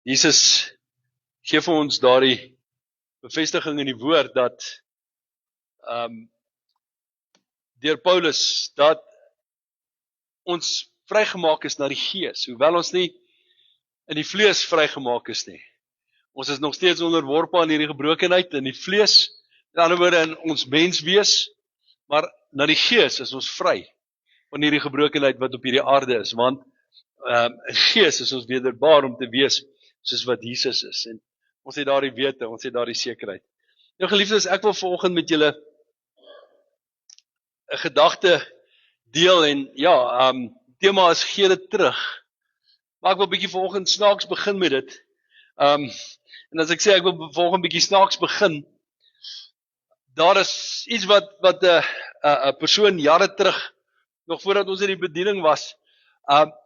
Jesus gee vir ons daardie bevestiging in die woord dat deur Paulus dat ons vrygemaak is na die Gees, hoewel ons nie in die vlees vrygemaak is nie. Ons is nog steeds onderworpe aan hierdie gebrokenheid in die vlees, in ander woorde in ons menswees, maar na die Gees is ons vry van hierdie gebrokenheid wat op hierdie aarde is, want Gees is ons wederbaar om te wees soos wat Jesus is, en ons het daardie wete, ons het daardie sekerheid. Nou geliefdes, ek wil vanoggend met julle 'n gedagte deel, en ja, tema is gee dit terug, maar ek wil bietjie vanoggend snaaks begin met dit, en as ek sê ek wil vanoggend bietjie snaaks begin, daar is iets wat 'n persoon jare terug, nog voordat ons in die bediening was,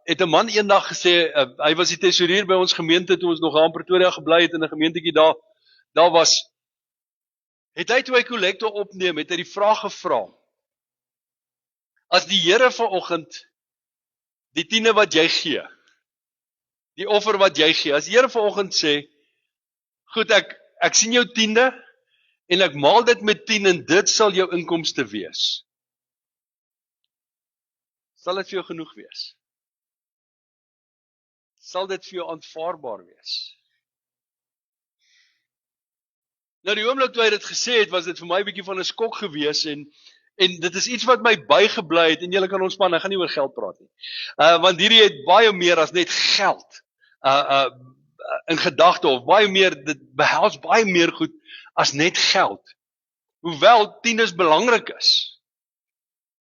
het 'n man eendag gesê, hy was die tesourier by ons gemeente toe ons nog aan Pretoria gebly het, in 'n gemeentetjie daar was, het hy toe hy kollekte opneem, het hy die vraag gevra, as die Here vanoggend die tiende wat jy gee, die offer wat jy gee, as die Here vanoggend sê, goed, ek sien jou tiende, en ek maal dit met 10, en dit sal jou inkomste wees. Sal dit vir jou genoeg wees? Sal dit vir jou aanvaarbaar wees? Nou die oomblik toe hy dit gesê het, was dit vir my 'n bietjie van 'n skok gewees, en dit is iets wat my bygebly het, en julle kan ontspan, ek gaan nie oor geld praat nie. Want hierdie het baie meer as net geld in gedagte, of baie meer, dit behels baie meer goed as net geld. Hoewel tiendes belangrik is.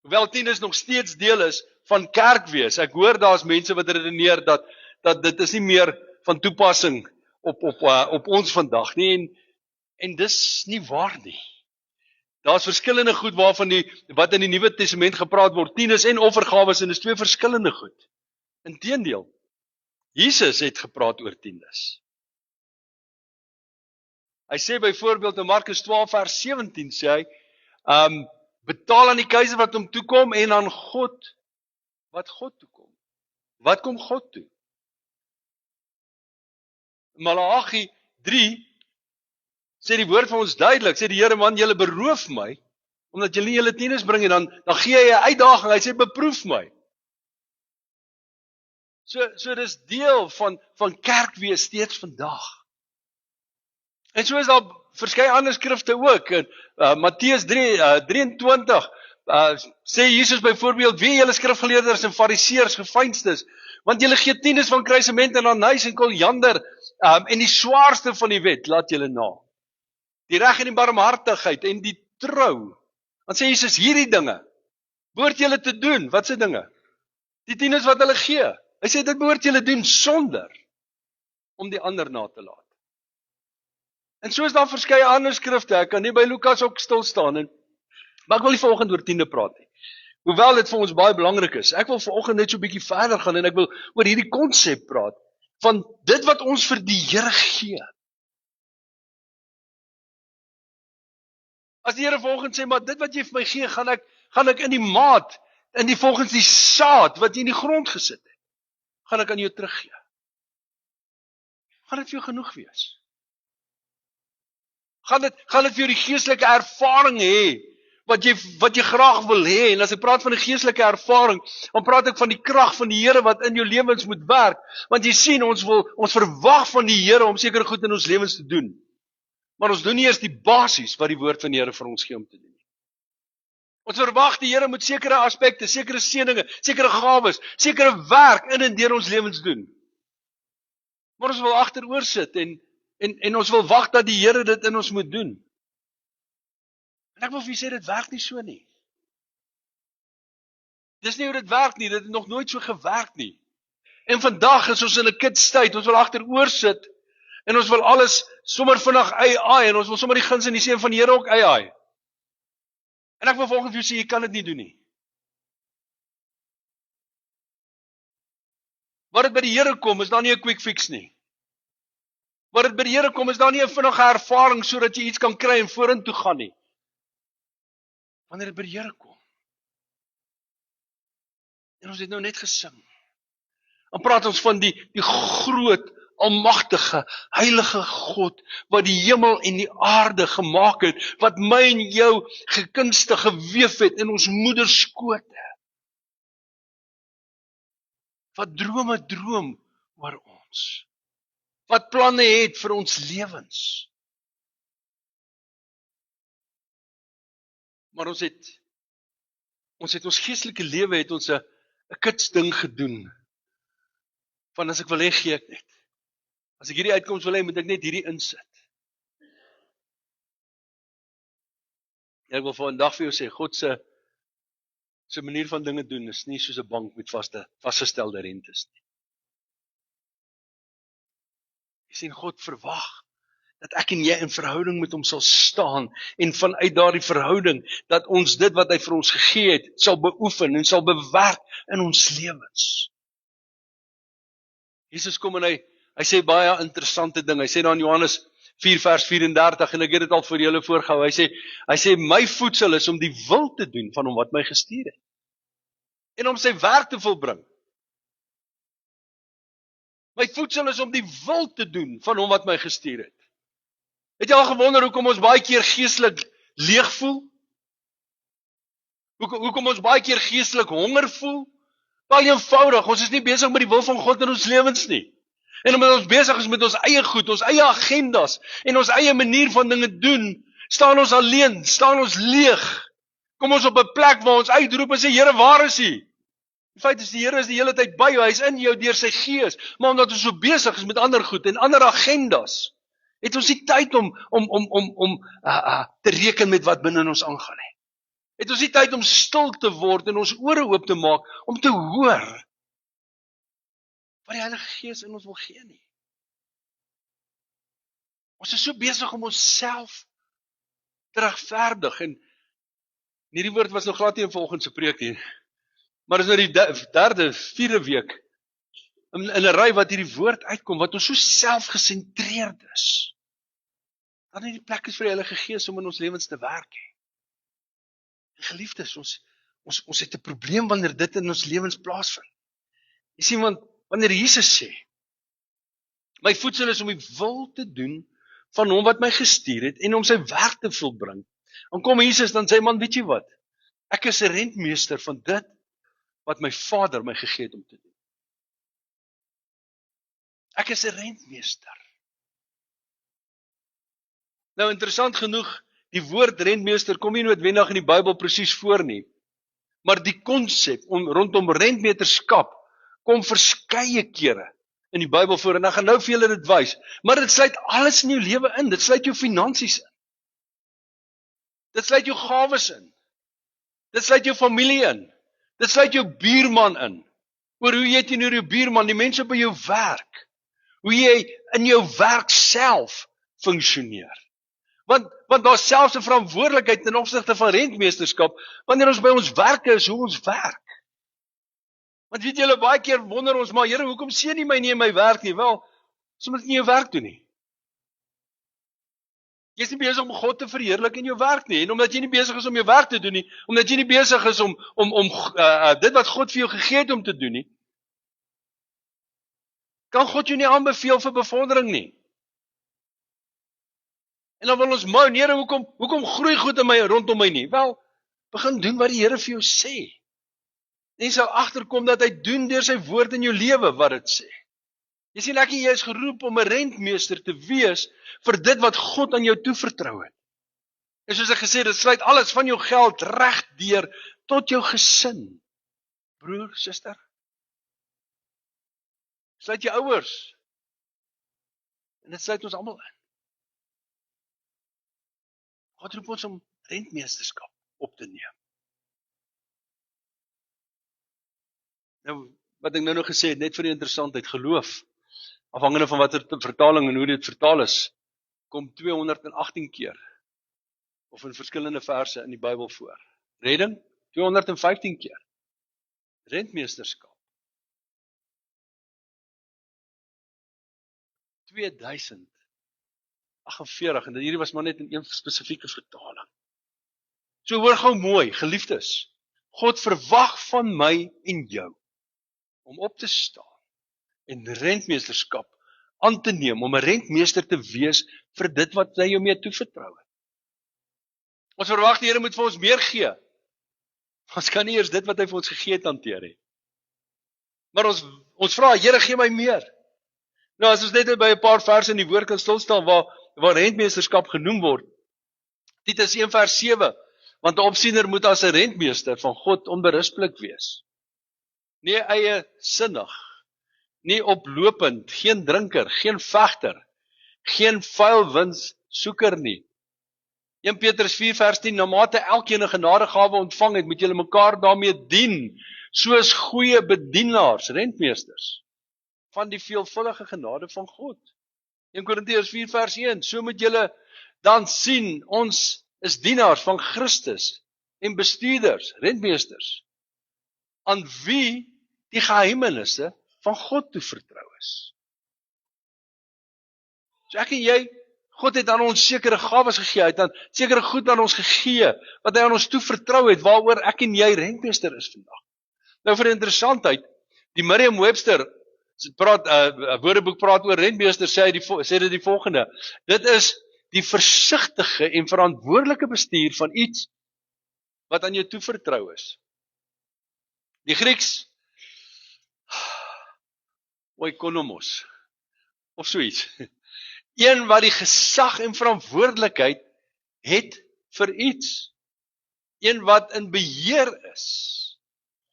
Hoewel tiendes nog steeds deel is van kerk wees. Ek hoor daar's mense wat redeneer dat dit is nie meer van toepassing op ons vandag nie, en dis nie waar nie. Daar's verskillende goed wat in die Nuwe Testament gepraat word, tiendes en offergawes, en dis twee verskillende goed. Inteendeel, Jesus het gepraat oor tiendes. Hy sê byvoorbeeld in Markus 12 vers 17 sê hy, betaal aan die keiser wat hom toekom, en aan God wat God toekom. Wat kom God toe? Maleagi 3 sê die woord vir ons duidelik, sê die Here, man, julle beroof my, omdat julle nie julle tiendes bring, en dan gee hy 'n uitdaging, hy sê, beproef my. So dis deel van kerk wees steeds vandag. En so is daar verskeie ander skrifte ook, in Matteus 23, sê Jesus byvoorbeeld, wie julle skrifgeleerders en fariseërs, gefeinstes, want julle gee tiendes van kruisement en anys en koljander, en die swaarste van die wet, laat julle na. Die reg en die barmhartigheid en die trou. Dan sê Jesus, hierdie dinge behoort julle te doen. Wat se dinge? Die tiendes wat hulle gee. Hy sê, dit behoort julle doen sonder om die ander na te laat. En so is daar verskeie ander skrifte, ek kan nie by Lukas ook stil staan, maar ek wil nie vanoggend oor tiende praat nie. Hoewel dit vir ons baie belangrik is, ek wil vanoggend net so 'n bietjie verder gaan, en ek wil oor hierdie konsep praat, van dit wat ons vir die Here gee. As die Here vanoggend sê, maar dit wat jy vir my gee, gaan ek in die maat, volgens die saad wat jy in die grond gesit het, gaan ek aan jou teruggee. Gaan dit vir jou genoeg wees? Gaan dit vir jou die geestelike ervaring hê, wat jy graag wil hê? En as ek praat van 'n geestelike ervaring, dan praat ek van die krag van die Here wat in jou lewens moet werk, want jy sien, ons verwag van die Here om sekere goed in ons lewens te doen. Maar ons doen nie eers die basies wat die woord van die Here vir ons gee om te doen. Ons verwag die Here moet sekere aspekte, sekere seëninge, sekere gawes, sekere werk in en deur ons lewens doen. Maar ons wil agteroor sit en ons wil wag dat die Here dit in ons moet doen. En ek wil vir julle sê, dit werk nie so nie. Dis nie hoe dit werk nie, dit het nog nooit so gewerk nie. En vandag is ons in 'n kitstyd, ons wil agteroor sit, en ons wil alles sommer vinnig ai, en ons wil sommer die guns en die seën van die Here ook ai. En ek wil volgens vir jou sê, jy kan dit nie doen nie. Waar dit by die Here kom, is daar nie 'n quick fix nie. Waar dit by die Here kom, is daar nie 'n vinnige ervaring sodat jy iets kan kry en vorentoe gaan nie. Wanneer dit by die Here kom. En ons het nou net gesing. Dan praat ons van die groot almagtige, heilige God, wat die hemel en die aarde gemaak het, wat my en jou gekunstig geweef het in ons moederskote, wat drome droom oor ons, wat planne het vir ons lewens. Maar ons het ons geestelike lewe het ons 'n kitsding gedoen, van as ek wil hê, gee ek net. As ek hierdie uitkoms wil hê, moet ek net hierdie insit. Ek wil vandag vir jou sê, God se manier van dinge doen is nie soos 'n bank met vasgestelde rentes nie. Jy sien, God verwag dat ek en jy in verhouding met hom sal staan, en vanuit daardie verhouding, dat ons dit wat hy vir ons gegee het, sal beoefen en sal bewerk in ons lewens. Jesus kom en hy sê baie interessante ding. Hy sê dan in Johannes 4 vers 34, en ek het dit al vir julle voorgehou, hy sê, my voedsel is om die wil te doen van hom wat my gestuur het, en om sy werk te volbring. My voedsel is om die wil te doen van hom wat my gestuur het. Het jy al gewonder hoekom ons baie keer geestelik leeg voel? Hoekom ons baie keer geestelik honger voel? Baie eenvoudig, ons is nie besig met die wil van God in ons lewens nie. En omdat ons besig is met ons eie goed, ons eie agendas, en ons eie manier van dinge doen, staan ons alleen, staan ons leeg. Kom ons op 'n plek waar ons uitroep en sê, Here, waar is U? Die feit is, die Here is die hele tyd by jou, hy is in jou deur sy gees, maar omdat ons so besig is met ander goed en ander agendas, het ons nie tyd om te reken met wat binne ons aangaan nie. Het ons nie tyd om stil te word en ons ore oop te maak om te hoor wat die Heilige Gees in ons wil gee nie. Ons is so besig om onsself te regverdig, en hierdie woord was nog glad nie in volgens se preek nie, maar is nou die derde, vierde week in 'n ry wat hierdie woord uitkom, wat ons so selfgesentreerd is, dan nie die plek is vir die Heilige Gees om in ons lewens te werk nie. Geliefdes, ons het 'n probleem wanneer dit in ons lewens plaasvind. Jy sien, want wanneer Jesus sê, my voedsel is om die wil te doen van hom wat my gestuur het, en om sy werk te volbring, dan kom Jesus, dan sê man, weet jy wat, ek is 'n rentmeester van dit wat my Vader my gegee het om te doen. Ek is 'n rentmeester. Nou interessant genoeg, die woord rentmeester kom nie noodwendig in die Bybel presies voor nie, maar die konsep rondom rentmeesterskap kom verskeie kere in die Bybel voor, en ek gaan nou vir julle dit wys, maar dit sluit alles in jou lewe in, dit sluit jou finansies in, dit sluit jou gawes in, dit sluit jou familie in, dit sluit jou buurman in, oor hoe jy teenoor jou buurman, die mense by jou werk, hoe jy in jou werk self funksioneer. Want daar is selfs 'n verantwoordelikheid ten opsigte van rentmeesterskap, wanneer ons by ons werke is, hoe ons werk. Want weet julle, baie keer wonder ons, maar Here, hoekom seën U my nie in my werk nie? Wel, omdat jy nie jou werk doen nie. Jy is nie besig om God te verheerlik in jou werk nie, en omdat jy nie besig is om jou werk te doen nie, omdat jy nie besig is om dit wat God vir jou gegee het om te doen nie, kan God jou nie aanbeveel vir bevordering nie. En dan wil ons moan, Here, hoekom groei goed in my rondom my nie? Wel, begin doen wat die Here vir jou sê. En jy sal agterkom dat hy doen deur sy woord in jou lewe wat dit sê. Jy sien, ek en jy is geroep om 'n rentmeester te wees vir dit wat God aan jou toevertrou het. En soos ek gesê het, dit sluit alles van jou geld reg deur tot jou gesin. Broer, suster. Sluit jou ouers. En dit sluit ons almal in. God roep ons om rentmeesterskap op te neem. Nou, wat ek nou nog gesê het, net vir die interessantheid, geloof, afhangende van watter vertaling en hoe dit vertaal is, kom 218 keer, of in verskillende verse in die Bybel voor. Redding, 215 keer. Rentmeesterskap, 2048, en hierdie was maar net in een spesifieke vertaling. So hoor gou mooi, geliefdes, God verwag van my en jou, om op te staan en rentmeesterskap aan te neem, om 'n rentmeester te wees vir dit wat hy jou mee toevertrou het. Ons verwag die Here moet vir ons meer gee. Ons kan nie eers dit wat hy vir ons gegee het hanteer nie. Maar ons vra, Here, gee my meer. Nou, as ons net by 'n paar verse in die woord kan stilstaan waar rentmeesterskap genoem word. Titus 1 vers 7, want 'n opsiener moet as 'n rentmeester van God onberuspelik wees. Nie eie sinnig, nie oplopend, geen drinker, geen vegter, geen vuil winssoeker nie. 1 Petrus 4 vers 10, na mate elkeen 'n genadegawe ontvang het, moet julle mekaar daarmee dien, soos goeie bedienaars, rentmeesters, van die veelvuldige genade van God. 1 Korintiërs 4 vers 1, so moet julle dan sien, ons is dienaars van Christus en bestuurders, rentmeesters, aan wie die geheimenisse van God toevertrou is. So ek en jy, God het aan ons sekere gawes gegee, hy het dan sekere goed aan ons gegee, wat hy aan ons toevertrou het, waaroor ek en jy rentmeester is vandag. Nou vir interessantheid, die Merriam-Webster woordeboek praat oor rentmeester, sê dit die volgende, dit is die versigtige en verantwoordelike bestuur van iets wat aan jou toevertrou is. Die Grieks oikonomos of so iets. Een wat die gesag en verantwoordelikheid het vir iets. Een wat in beheer is.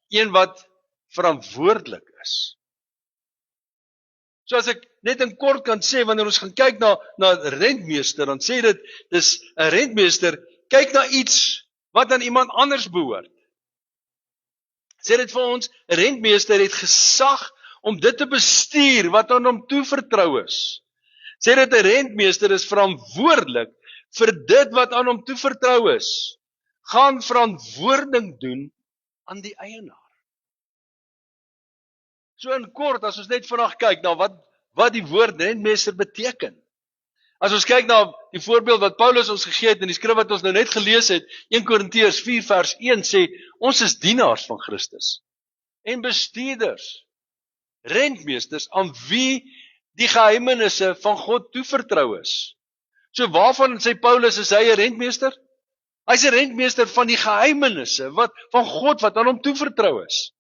Een wat verantwoordelik is. So as ek net in kort kan sê, wanneer ons gaan kyk na rentmeester, dan sê dit, dis 'n rentmeester, kyk na iets wat aan iemand anders behoort. Sê dit vir ons, 'n rentmeester het gesag om dit te bestuur wat aan hom toevertrou is. Sê dit 'n rentmeester is verantwoordelik vir dit wat aan hom toevertrou is. Gaan verantwoording doen aan die eienaar. So in kort, as ons net vandag kyk na wat die woord rentmeester beteken. As ons kyk na die voorbeeld wat Paulus ons gegee het in die skrif wat ons nou net gelees het, 1 Korintiërs 4 vers 1 sê, ons is dienaars van Christus en bestuurders, rentmeesters aan wie die geheimenisse van God toevertrou is. So waarvan sê Paulus is hy 'n rentmeester? Hy's 'n rentmeester van die geheimenisse van God wat aan hom toevertrou is.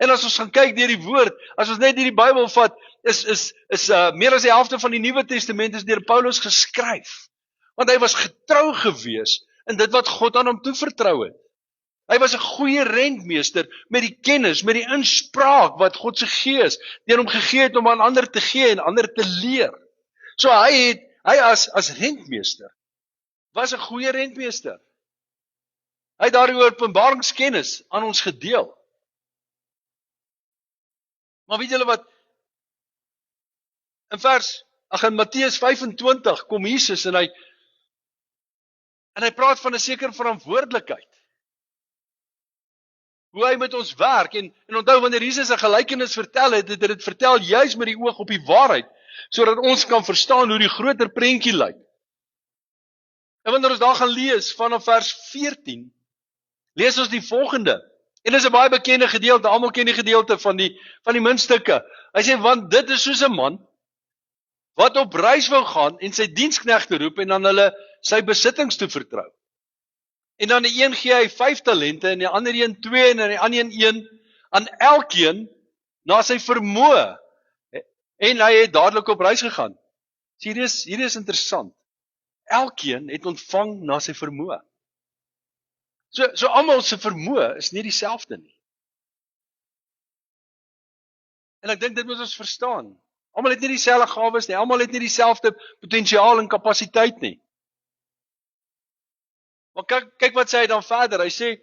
En as ons gaan kyk deur die woord, as ons net hierdie Bybel vat, is meer as die helfte van die Nuwe Testament is deur Paulus geskryf. Want hy was getrou gewees in dit wat God aan hom toevertrou het. Hy was 'n goeie rentmeester met die kennis, met die inspraak wat God se Gees deur hom gegee het om aan ander te gee en ander te leer. So hy as rentmeester was 'n goeie rentmeester. Hy het daardie openbaringskennis aan ons gedeel. Maar weet julle wat? In Matteus 25 kom Jesus en hy praat van 'n sekere verantwoordelikheid. Hoe hy met ons werk en onthou wanneer Jesus 'n gelykenis vertel het, het hy dit vertel juis met die oog op die waarheid, sodat ons kan verstaan hoe die groter prentjie lyk. En wanneer ons daar gaan lees vanaf vers 14, lees ons die volgende. En dit is 'n baie bekende gedeelte, almal ken die gedeelte van die muntstukke. Hy sê, want dit is soos 'n man wat op reis wou gaan en sy diensknegte roep en aan hulle sy besittings toevertrou. En dan die een gee hy 5 talente en die ander een 2 en die ander een 1 aan elkeen na sy vermoë. En hy het dadelik op reis gegaan. So hier is interessant. Elkeen het ontvang na sy vermoë. So almal se vermoë is nie dieselfde nie. En ek dink dit moet ons verstaan. Almal het nie dieselfde gawes nie, almal het nie dieselfde potensiaal en kapasiteit nie. Maar kyk wat sê hy dan verder. Hy sê,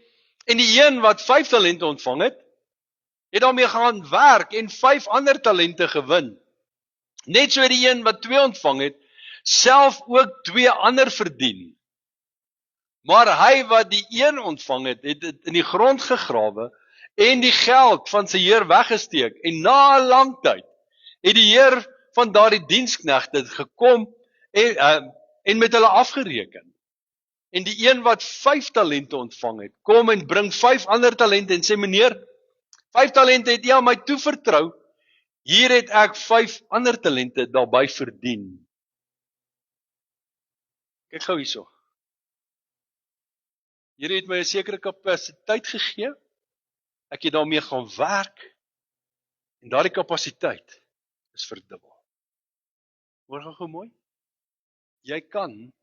en die een wat 5 talente ontvang het daarmee gaan werk en 5 ander talente gewin. Net so die een wat 2 ontvang het, self ook 2 ander verdien. Maar hy wat die een ontvang het dit in die grond gegrawe en die geld van sy heer weggesteek. En na 'n lang tyd het die heer van daardie diensknegte gekom en met hulle afgereken. En die een wat 5 talente ontvang het, kom en bring 5 ander talente en sê, meneer, 5 talente het jy aan my toevertrou, Hier het ek 5 ander talente daarbey verdien. Kyk gou hierso. Here het my 'n sekere kapasiteit gegee. Ek het daarmee gaan werk en daardie kapasiteit is verdubbel. Hoor gou mooi. Jy kan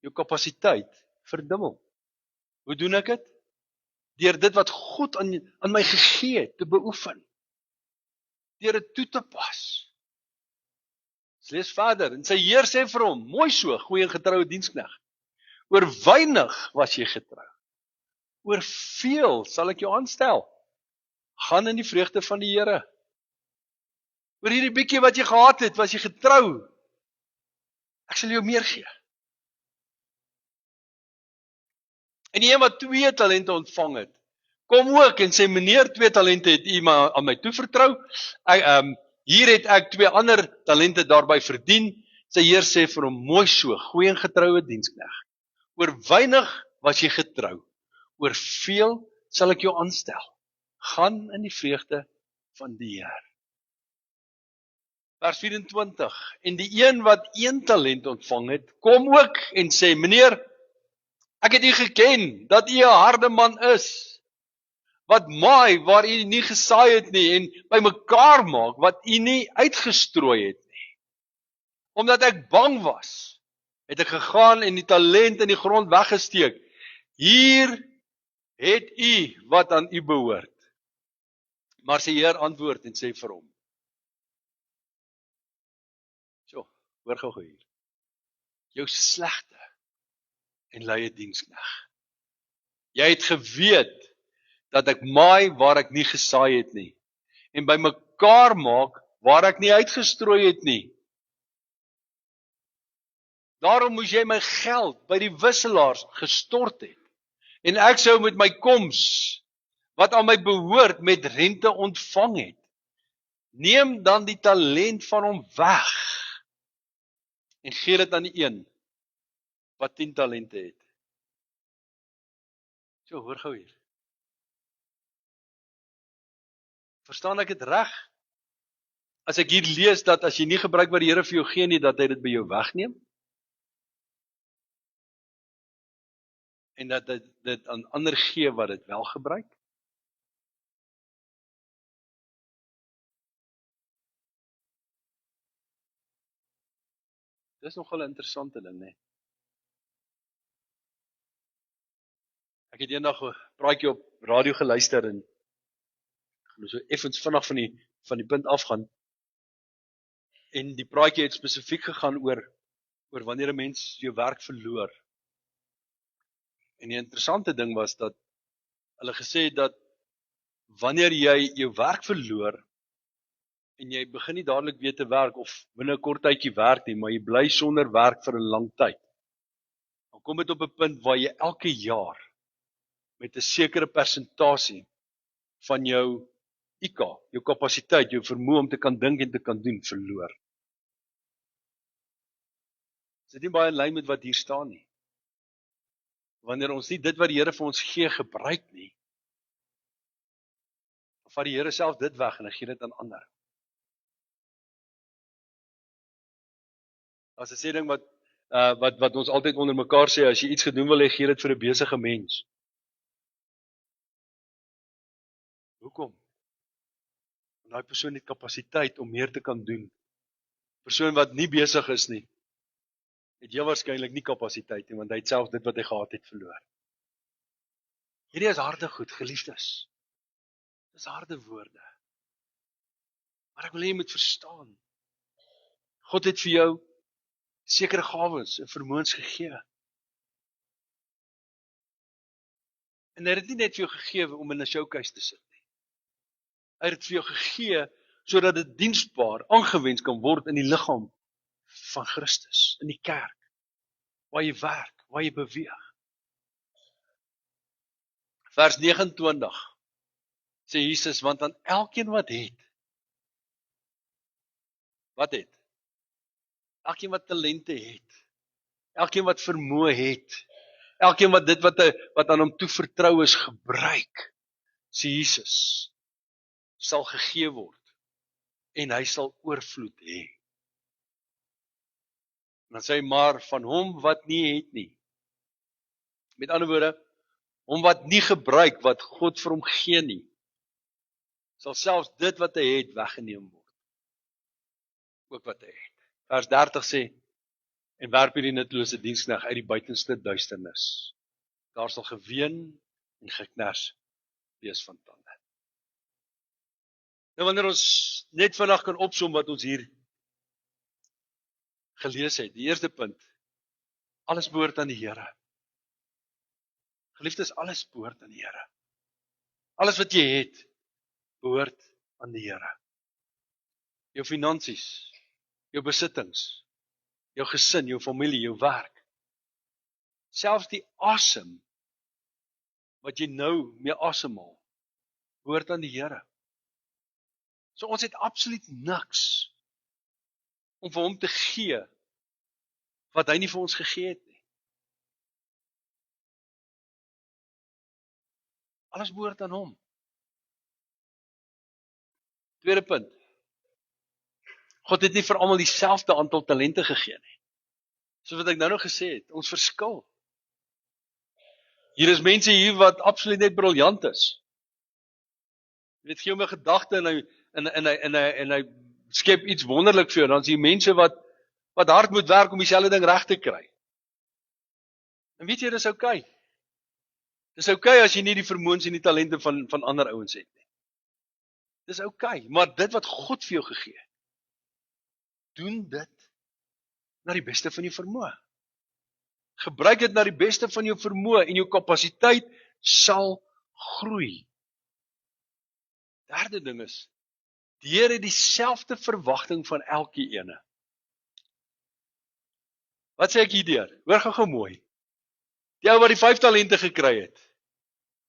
jou kapasiteit verdubbel. Hoe doen ek dit? Deur dit wat God aan my gegee het te beoefen. Deur dit toe te pas. Lees verder en sy Heer sê vir hom, mooi so, goeie en getroue diensknegt. Oor weinig was jy getrou. Oor veel sal ek jou aanstel. Gaan in die vreugde van die Here. Oor hierdie bietjie wat jy gehad het, was jy getrou. Ek sal jou meer gee. En die een wat 2 talente ontvang het, kom ook en sê, meneer, 2 talente het u aan my toevertrou. Hier het ek 2 ander talente daarby verdien. Sy Heer sê vir hom, mooi so, goeie en getroue diensknegt. Oor weinig was jy getrou. Oor veel sal ek jou aanstel. Gaan in die vreugde van die Heer. Vers 24. En die een wat 1 talent ontvang het, kom ook en sê, meneer, ek het u geken, dat u 'n harde man is, wat maai waar u nie gesaai het nie, en bymekaar maak wat u nie uitgestrooi het nie. Omdat ek bang was, het ek gegaan en die talent in die grond weggesteek. Hier het u wat aan u behoort. Maar sy Heer antwoord en sê vir hom, hoor gou hier, jou slegte en luie diensknegt. Jy het geweet dat ek maai waar ek nie gesaai het nie, en bymekaar maak waar ek nie uitgestrooi het nie. Daarom moes jy my geld by die wisselaars gestort het, en ek sou met my koms, wat aan my behoort, met rente ontvang het. Neem dan die talent van hom weg, en gee dit aan die een, wat 10 talente het. So, hoor gou hier. Verstaan ek dit reg? As ek hier lees, dat as jy nie gebruik wat die Here vir jou gee nie, dat hy dit by jou wegneem? En dat hy dit aan ander gee wat dit wel gebruik? Dis nogal 'n interessante ding, né? Ek het eendag 'n praatjie op radio geluister en ek gaan so effens vinnig van die punt afgaan. En die praatjie het spesifiek gegaan oor wanneer 'n mens jou werk verloor. En die interessante ding was dat hulle gesê het dat wanneer jy jou werk verloor en jy begin nie dadelik weer te werk of binne 'n kort tydjie werk nie, maar jy bly sonder werk vir 'n lang tyd. Dan kom dit op 'n punt waar jy elke jaar met 'n sekere persentasie van jou IQ, jou kapasiteit, jou vermoë om te kan dink en te kan doen, verloor. Is dit nie baie in lyn met wat hier staan nie? Wanneer ons nie dit wat die Here vir ons gee gebruik nie, dan vat die Here self dit weg en hy gee dit aan ander. As 'n sê ding wat ons altyd onder mekaar sê, as jy iets gedoen wil hê, gee dit vir 'n besige mens. Hoekom? Want daai persoon het kapasiteit om meer te kan doen. Persoon wat nie besig is nie, het jy waarskynlik nie kapasiteit nie, want hy het self dit wat hy gehad het verloor. Hierdie is harde goed, geliefdes. Dis harde woorde. Maar ek wil hê jy moet verstaan. God het vir jou sekere gawes en vermoëns gegee. En hy het dit nie net vir jou gegee om in 'n showcase te sit nie. Hy het dit vir jou gegee sodat dit diensbaar aangewend kan word in die liggaam van Christus, in die kerk, waar jy werk, waar jy beweeg. Vers 29 sê Jesus, want aan elkeen wat het, elkeen wat talente het, elkeen wat vermoë het, elkeen wat dit wat aan hom toevertrou is gebruik, sê Jesus, sal gegee word en hy sal oorvloed hê. Dan sê hy maar van hom wat nie het nie. Met ander woorde, hom wat nie gebruik wat God vir hom gee nie, sal selfs dit wat hy het weggeneem word. Ook wat hy het. Vers 30 sê, en werp hierdie nuttelose diensknegt uit die buitenste duisternis. Daar sal geween en geknars wees van tande. Nou wanneer ons net vandag kan opsom wat ons hier gelees het, die eerste punt, alles behoort aan die Here. Geliefdes, alles behoort aan die Here. Alles wat jy het, behoort aan die Here. Jou finansies, jou besittings, jou gesin, jou familie, jou werk. Selfs die asem wat jy nou mee asemhaal, behoort aan die Here. So ons het absoluut niks om vir hom te gee wat hy nie vir ons gegee het nie. Alles behoort aan hom. Tweede punt. God het nie vir almal dieselfde aantal talente gegee nie. Soos wat ek nou gesê het, ons verskil. Hier is mense hier wat absoluut net briljant is. Jy weet, gee hom 'n gedagte en hy skep iets wonderlik vir jou. Dan is hier mense wat hard moet werk om dieselfde ding reg te kry. En weet jy, dis oukei. Dis oukei as jy nie die vermoëns en die talente van ander ouens het nie. Dis oukei, maar dit wat God vir jou gegee het, doen dit na die beste van jou vermoë. Gebruik dit na die beste van jou vermoë en jou kapasiteit sal groei. Derde ding is, die Here het dieselfde verwagting van elke ene. Wat sê ek hierdeur? Hoor gou mooi. Die ou wat die 5 talente gekry het,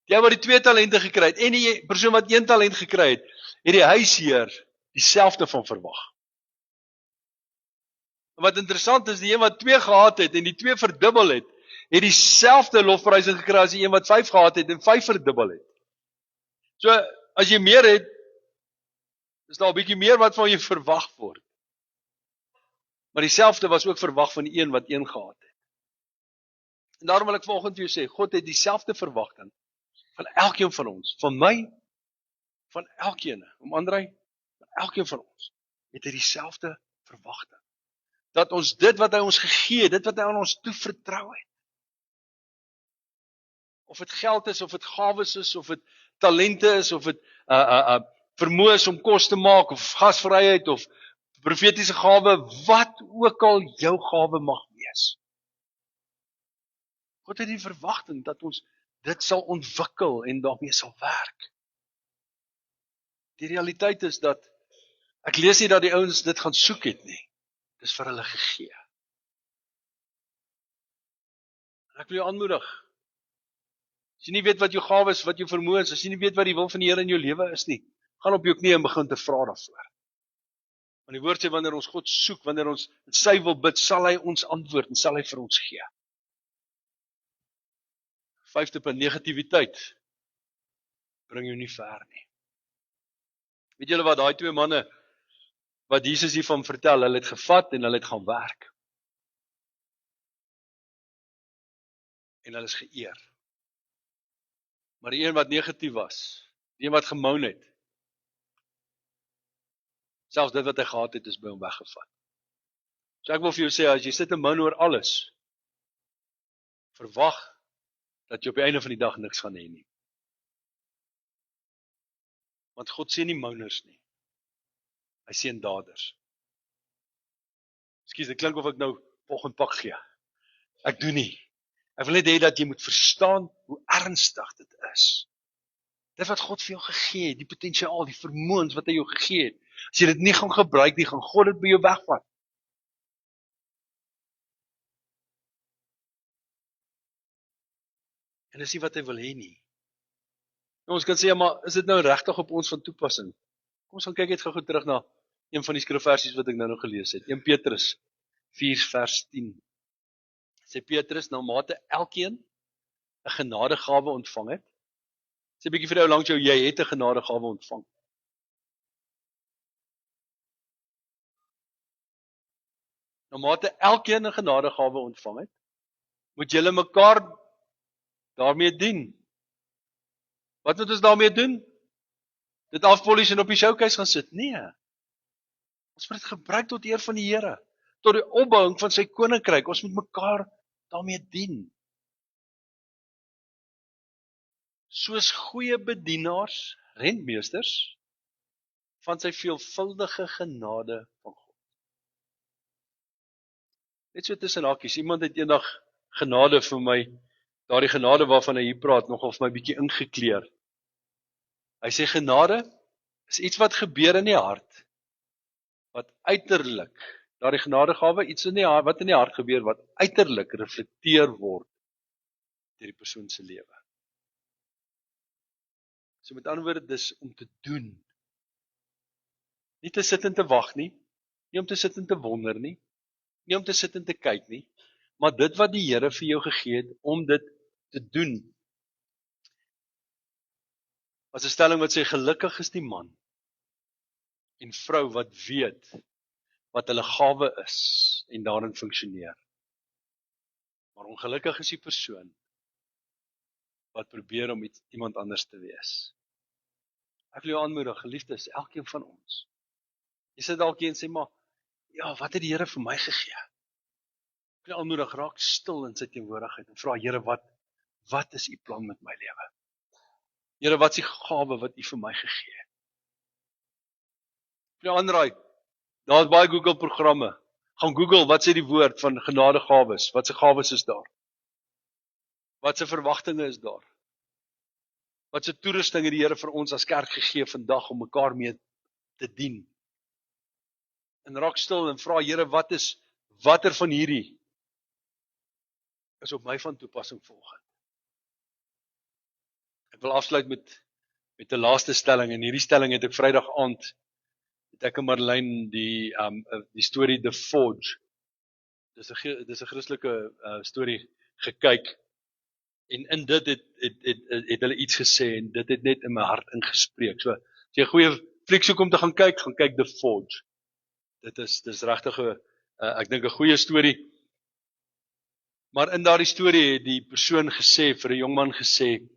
die ou wat die 2 talente gekry het, en die persoon wat 1 talent gekry het die huisheer dieselfde van verwag. En wat interessant is, die een wat 2 gehad het en die 2 verdubbel het dieselfde lofprysing gekry as die een wat 5 gehad het en 5 verdubbel het. So, as jy meer het, is daar 'n bietjie meer wat van jou verwag word. Maar dieselfde was ook verwag van die een wat 1 gehad het. En daarom wil ek vanoggend vir jou sê, God het dieselfde verwagting van elkeen van ons, van my, van elkeen, om Andrei, van elkeen van ons, het hy dieselfde verwagting. Dat ons dit wat hy ons gegee het, dit wat hy aan ons toevertrou het, of dit geld is, of dit gawes is, of dit talente is, of dit vermoë is om kos te maak, of gasvryheid, of profetiese gawe, wat ook al jou gawe mag wees. God het die verwagting dat ons dit sal ontwikkel en daarmee sal werk. Die realiteit is dat, ek lees nie dat die ouens dit gaan soek het nie. Dis vir hulle gegee. En ek wil jou aanmoedig. As jy nie weet wat jou gawe is, wat jou vermoë is, as jy nie weet wat die wil van die Here in jou lewe is nie, gaan op jou knie en begin te vra daarvoor. Want die woord sê, wanneer ons God soek, wanneer ons sy wil bid, sal hy ons antwoord en sal hy vir ons gee. 5de punt, negativiteit bring jou nie ver nie. Weet julle wat, daai 2 manne wat Jesus hiervan vertel, hulle het gevat en hulle het gaan werk. En hulle is geëer. Maar die een wat negatief was, die een wat gemoun het, selfs dit wat hy gehad het, is by hom weggevat. So ek wil vir jou sê, as jy sit en moun oor alles, verwag dat jy op die einde van die dag niks gaan hê nie. Want God sien nie mouners nie. Hy sien daders. Ekskuus, dit klink of ek nou volgende pak gee. Ek doen nie. Ek wil net hê dat jy moet verstaan hoe ernstig dit is. Dit wat God vir jou gegee het, die potensiaal, die vermoëns wat hy jou gegee het. As jy dit nie gaan gebruik nie, gaan God dit by jou wegvat. En dis nie wat hy wil hê nie. En ons kan sê, maar is dit nou regtig op ons van toepassing? Kom ons gaan kyk net gou terug na een van die skrifversies wat ek nou gelees het. 1 Petrus 4 vers 10. Sê Petrus, nou mate elkeen 'n genadegawe ontvang het. Sê 'n bietjie vir jou langs jou, jy het 'n genadegawe ontvang. Nou mate elkeen 'n genadegawe ontvang het, moet julle mekaar daarmee dien. Wat moet ons daarmee doen? Dit afpolish en op die showcase gaan sit? Nee. Ons moet dit gebruik tot eer van die Here, tot die opbouing van sy koninkryk. Ons moet mekaar daarmee dien. Soos goeie bedienaars, rentmeesters, van sy veelvuldige genade van God. Net so tussen hakies, iemand het eendag genade vir my, daardie genade waarvan hy hier praat, nogal vir my bietjie ingekleer. Hy sê genade is iets wat gebeur in die hart, wat uiterlik, daardie genadegawe, iets in die hart, wat in die hart gebeur, wat uiterlik reflekteer word deur die persoon se lewe. So met ander woorde, dis om te doen. Nie te sit en te wag nie, nie om te sit en te wonder nie, nie om te sit en te kyk nie, maar dit wat die Here vir jou gegee het, om dit te doen. As 'n stelling wat sê, gelukkig is die man en vrou wat weet wat hulle gawe is en daarin funksioneer. Maar ongelukkig is die persoon wat probeer om iemand anders te wees. Ek wil jou aanmoedig, geliefdes, elkeen van ons. Jy sit dalk hier en sê, maar, ja, wat het die Here vir my gegee? Ek wil jou aanmoedig, raak stil in sy teenwoordigheid en vra, Here, wat is u plan met my lewe? Here, wat is die gawe wat u vir my gegee het? Ek wil jou aanraai, daar is baie Google programme. Gaan Google, wat sê die woord van genadegawes? Wat se gawes is daar? Wat se verwagtinge is daar? Wat se toerusting het die Here vir ons as kerk gegee vandag om mekaar mee te dien? En raak stil en vra, Here, watter van hierdie is op my van toepassing volgend? Ek wil afsluit met 'n laaste stelling, en hierdie stelling het ek Vrydag aand, het ek en Marlene die storie The Forge, dis 'n Christelike storie gekyk, en in dit het hulle iets gesê, en dit het net in my hart ingespreek. So, as jy 'n goeie fliek soek om te gaan kyk The Forge. Dis regtig ek dink 'n goeie storie. Maar in daardie storie het die persoon gesê, vir 'n jongman gesê,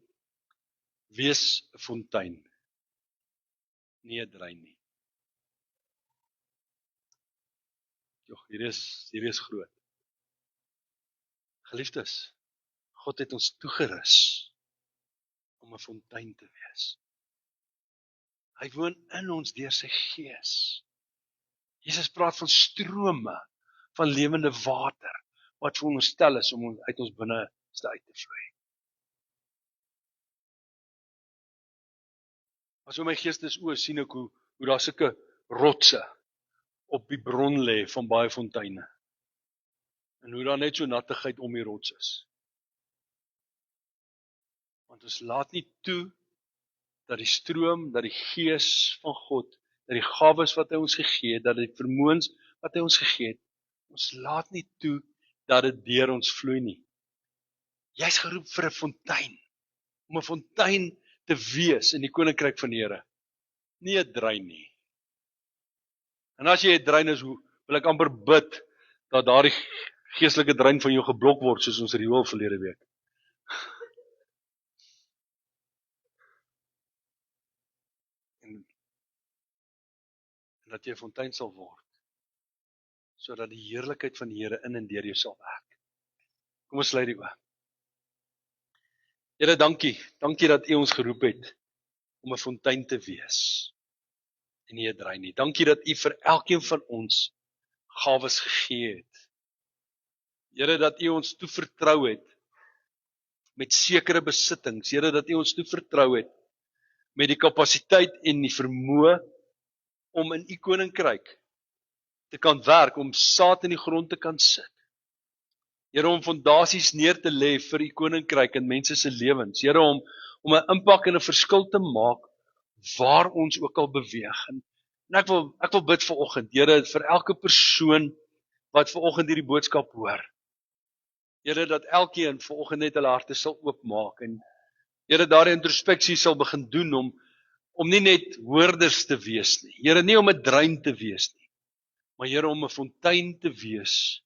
wees 'n fontein, nie 'n drein nie. Jogg, hier is groot. Geliefdes, God het ons toegerus om 'n fontein te wees. Hy woon in ons deur sy Gees. Jesus praat van strome van lewende water, wat veronderstel is om uit ons binneste uit te vloei. As op my geestesoë sien ek hoe daar sulke rotse op die bron lê van baie fonteine. En hoe daar net so nattigheid om die rots is. Want ons laat nie toe dat die stroom, dat die Gees van God, dat die gawes wat hy ons gegee het, dat die vermoëns wat hy ons gegee het, ons laat nie toe dat dit deur ons vloei nie. Jy's geroep vir 'n fontein, om 'n fontein te wees in die koninkryk van die Here, nie 'n drein nie. En as jy 'n drein is, wil ek amper bid dat daardie geestelike drein van jou geblok word, soos ons riool verlede week. En dat jy 'n fontein sal word, sodat die heerlikheid van die Here in en deur jou sal werk. Kom ons sluit die oë. Here, dankie dat U ons geroep het om 'n fontein te wees en nie 'n drein nie. Dankie dat U vir elkeen van ons gawes gegee het. Here, dat U ons toevertrou het met sekere besittings. Here, dat U ons toevertrou het met die kapasiteit en die vermoë om in U koninkryk te kan werk, om saad in die grond te kan sit. Here, om fondasies neer te lê vir U koninkryk in mense se lewens. Here, om 'n impak en 'n verskil te maak waar ons ook al beweeg. En ek wil bid vanoggend, Here, vir elke persoon wat vanoggend hierdie boodskap hoor. Here, dat elkeen vanoggend net hulle harte sal oopmaak en Here, daardie introspeksie sal begin doen om nie net hoorders te wees nie. Here, nie om 'n drein te wees nie, maar Here, om 'n fontein te wees.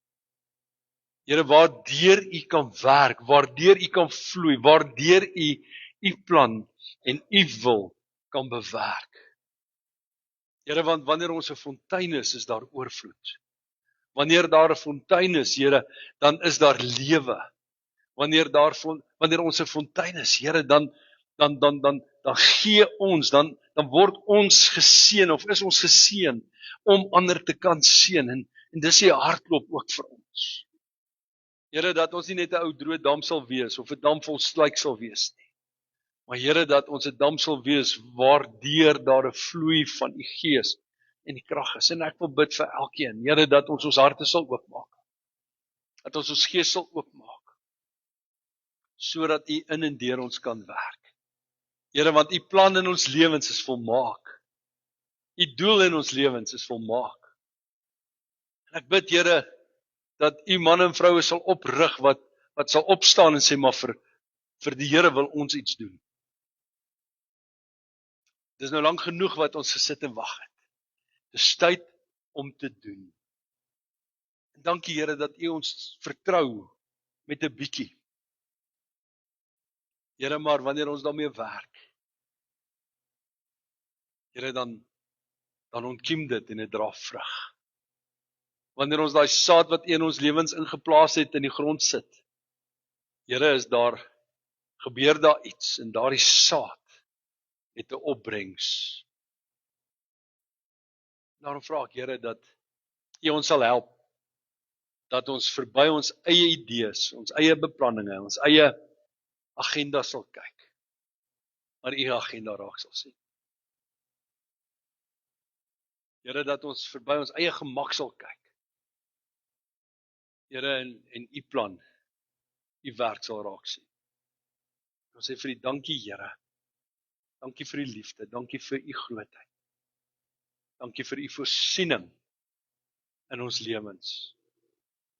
Here, waardeur U kan werk, waardeur U kan vloei, waardeur U plan en U wil kan bewerk. Here, want wanneer ons 'n fontein is daar oorvloed. Wanneer daar 'n fontein is, Here, dan is daar lewe. Wanneer ons 'n fontein is, Here, dan gee ons, dan word ons geseën of is ons geseën om ander te kan seën en dis die hartklop ook vir ons. Here, dat ons nie net 'n ou droë dam sal wees of 'n dam vol slyk sal wees nie. Maar Here, dat ons 'n dam sal wees waardeur daar 'n vloei van U Gees en die krag is. En ek wil bid vir elkeen, Here, dat ons harte sal oopmaak. Dat ons gees sal oopmaak. Sodat U in en deur ons kan werk. Here, want U plan in ons lewens is volmaak. U doel in ons lewens is volmaak. En ek bid, Here, dat U manne en vroue sal oprig wat sal opstaan en sê, maar vir die Here wil ons iets doen. Dis nou lank genoeg wat ons gesit en wag het. Dis tyd om te doen. En dankie, Here, dat U ons vertrou met 'n bietjie. Here, maar wanneer ons daarmee werk, Here, dan ontkiem dit en dit dra vrug. Wanneer ons daai saad wat in ons lewens ingeplaas het in die grond sit, Here, gebeur daar iets en daardie saad het 'n opbrengs. Daarom vra ek, Here, dat U ons sal help, dat ons verby ons eie idees, ons eie beplanninge, ons eie agenda sal kyk, maar U agenda raak sal sien. Here, dat ons verby ons eie gemak sal kyk. Here, en U plan, U werk sal raak sien. Ons sê vir U dankie, Here. Dankie vir U liefde, dankie vir U grootheid. Dankie vir U voorsiening in ons lewens.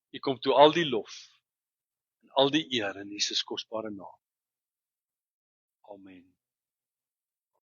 U kom toe al die lof en al die eer in Jesus kosbare naam. Amen.